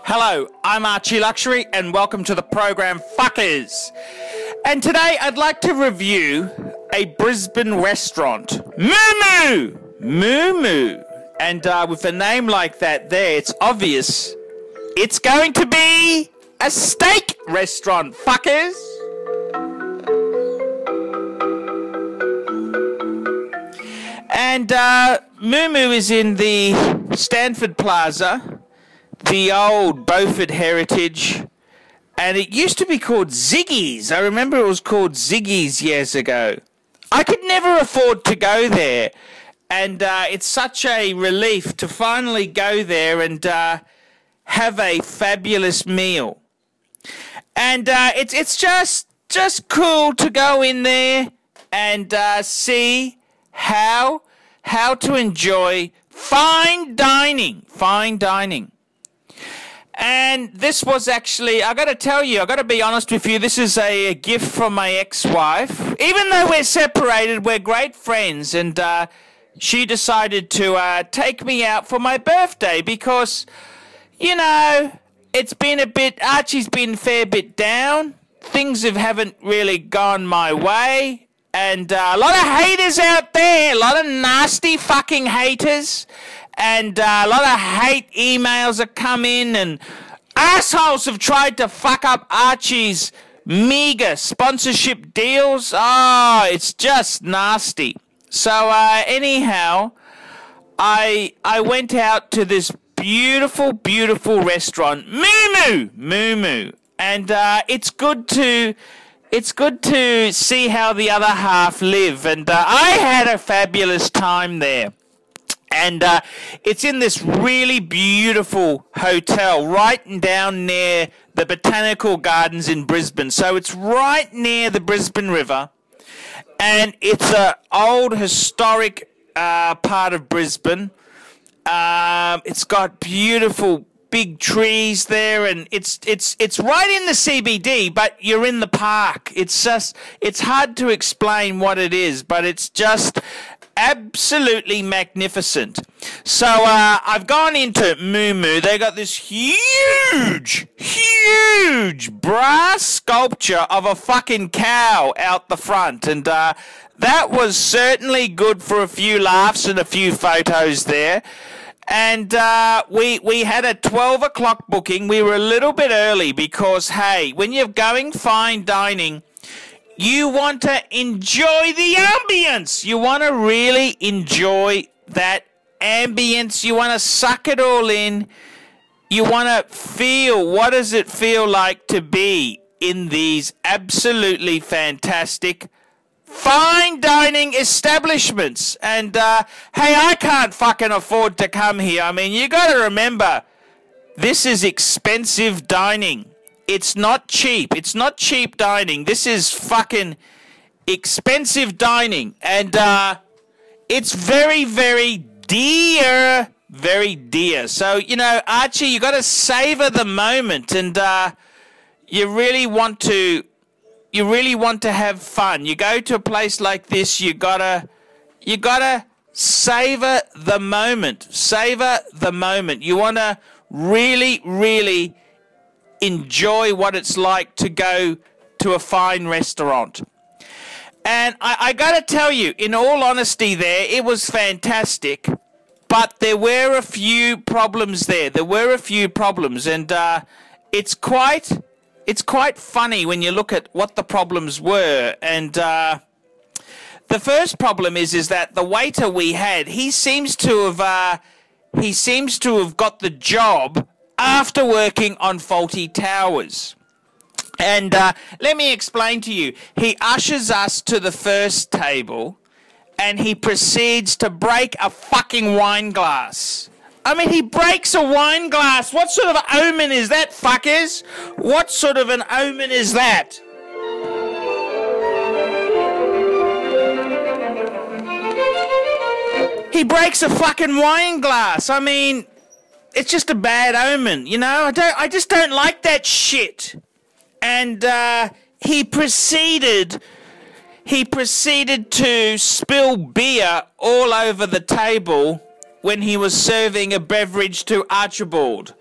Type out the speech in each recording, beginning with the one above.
Hello, I'm Archie Luxury and welcome to the program Fuckers. And today I'd like to review a Brisbane restaurant, Moo Moo! Moo Moo. And with a name like that there, it's obvious it's going to be a steak restaurant, fuckers. And Moo Moo is in the Stanford Plaza, the old Beaufort heritage, and it used to be called Ziggy's. I remember it was called Ziggy's years ago. I could never afford to go there, and it's such a relief to finally go there and have a fabulous meal. And it's just cool to go in there and see how to enjoy fine dining. And this was actually, I got to tell you, I got to be honest with you, this is a gift from my ex-wife. Even though we're separated, we're great friends, and she decided to take me out for my birthday because, you know, it's been a bit, Archie's been a fair bit down. Things haven't really gone my way, and a lot of haters out there, a lot of nasty fucking haters. And a lot of hate emails have come in, and assholes have tried to fuck up Archie's meager sponsorship deals. Oh, it's just nasty. So anyhow, I went out to this beautiful restaurant, Moo Moo, and it's good to see how the other half live. And I had a fabulous time there. And it's in this really beautiful hotel right down near the Botanical Gardens in Brisbane. So it's right near the Brisbane River. And it's an old historic part of Brisbane. It's got beautiful big trees there, and it's right in the CBD, but you're in the park. It's hard to explain what it is, but it's just absolutely magnificent. So I've gone into Moo Moo. They got this huge brass sculpture of a fucking cow out the front, and that was certainly good for a few laughs and a few photos there. And we had a 12 o'clock booking. We were a little bit early because, hey, when you're going fine dining, you want to enjoy the ambience. You want to really enjoy that ambience. You want to suck it all in. You want to feel, what does it feel like to be in these absolutely fantastic fine dining establishments. And, hey, I can't fucking afford to come here. I mean, you got to remember, this is expensive dining. It's not cheap. It's not cheap dining. This is fucking expensive dining. And it's very, very dear. Very dear. So, you know, Archie, you got to savor the moment. And you really want to have fun. You go to a place like this, you gotta savor the moment. Savor the moment. You want to really enjoy what it's like to go to a fine restaurant. And I gotta tell you, in all honesty there, it was fantastic, but there were a few problems there. There were a few problems, and it's quite funny when you look at what the problems were. And the first problem is that the waiter we had, he seems to have got the job after working on faulty towers. And let me explain to you. He ushers us to the first table, and he proceeds to break a fucking wine glass. I mean, he breaks a wine glass. What sort of omen is that, fuckers? What sort of an omen is that? He breaks a fucking wine glass. I mean, it's just a bad omen, you know? I just don't like that shit. And he proceeded to spill beer all over the table when he was serving a beverage to Archibald.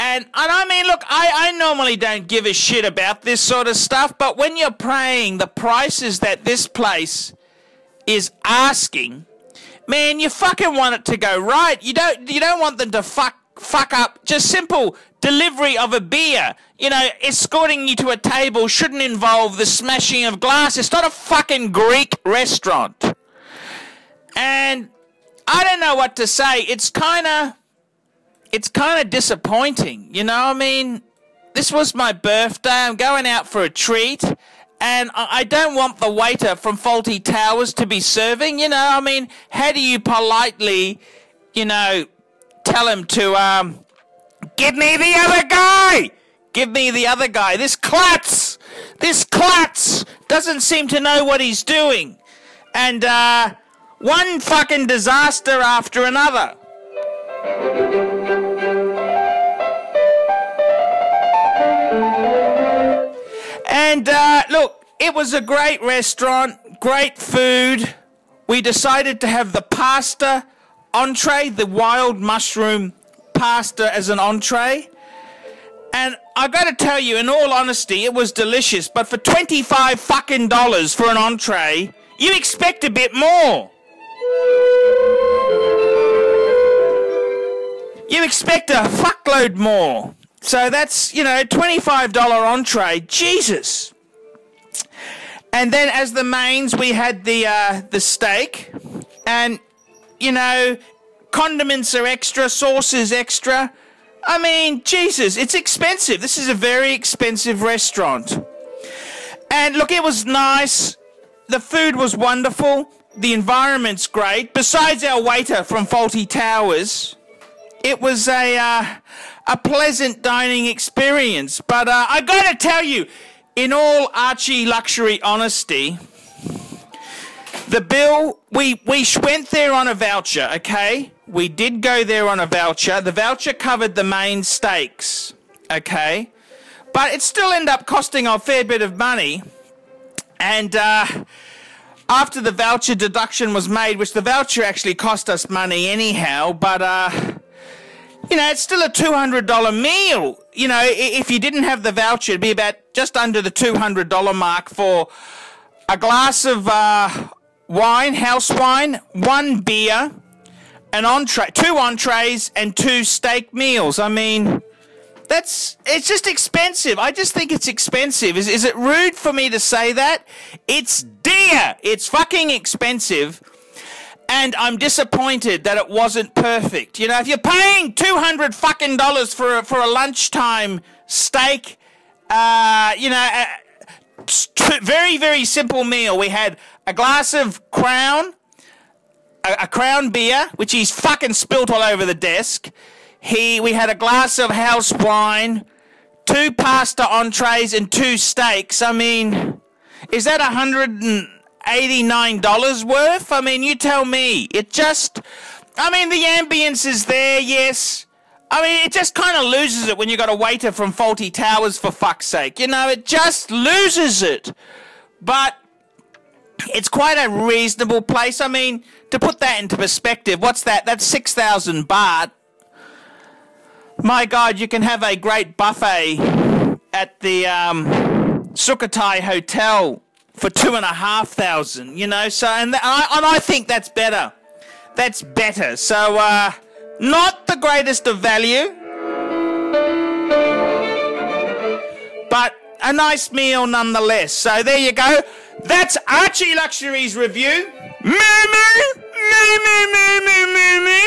And I mean, look, I normally don't give a shit about this sort of stuff, but when you're paying the prices that this place is asking, man, you fucking want it to go right. You don't want them to fuck up just simple delivery of a beer. You know, escorting you to a table shouldn't involve the smashing of glass. It's not a fucking Greek restaurant. And I don't know what to say. It's kind of disappointing, you know? I mean, this was my birthday. I'm going out for a treat, and I don't want the waiter from Faulty Towers to be serving, you know? I mean, how do you politely, you know, tell him to, give me the other guy! Give me the other guy. This klutz doesn't seem to know what he's doing. And, one fucking disaster after another. And, look, it was a great restaurant, great food. We decided to have the pasta entree, the wild mushroom pasta as an entree. And I gotta tell you, in all honesty, it was delicious. But for $25 fucking for an entree, you expect a bit more. You expect a fuckload more. So that's, you know, $25 entree. Jesus. And then as the mains, we had the steak. And, you know, condiments are extra, sauces extra. I mean, Jesus, it's expensive. This is a very expensive restaurant. And look, it was nice. The food was wonderful. The environment's great. Besides our waiter from Faulty Towers, it was a pleasant dining experience. But I gotta tell you, in all Archie luxury honesty, the bill, we went there on a voucher, okay? We did go there on a voucher. The voucher covered the main steaks, okay? But it still ended up costing a fair bit of money. And after the voucher deduction was made, which the voucher actually cost us money anyhow, but, you know, it's still a $200 meal. You know, if you didn't have the voucher, it'd be about just under the $200 mark for a glass of wine, house wine, one beer, an entree, 2 entrees, and 2 steak meals. I mean, it's just expensive. I just think it's expensive. Is it rude for me to say that? It's dear. It's fucking expensive. And I'm disappointed that it wasn't perfect. You know, if you're paying $200 fucking for a lunchtime steak, you know, very, very simple meal. We had a glass of Crown, a Crown beer, which he's fucking spilt all over the desk. We had a glass of house wine, 2 pasta entrees, and 2 steaks. I mean, is that $189 worth? I mean, you tell me. It just, I mean, the ambience is there, yes. I mean, it just kind of loses it when you got a waiter from Faulty Towers, for fuck's sake. You know, it just loses it. But it's quite a reasonable place. I mean, to put that into perspective, what's that? That's 6,000 baht. My God, you can have a great buffet at the Sukhothai Hotel for 2,500, you know. So, and I think that's better. That's better. So, not the greatest of value, but a nice meal nonetheless. So there you go. That's Archie Luxury's review. MooMoo, MooMoo, MooMoo, MooMoo.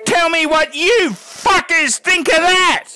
Tell me what you fuckers think of that.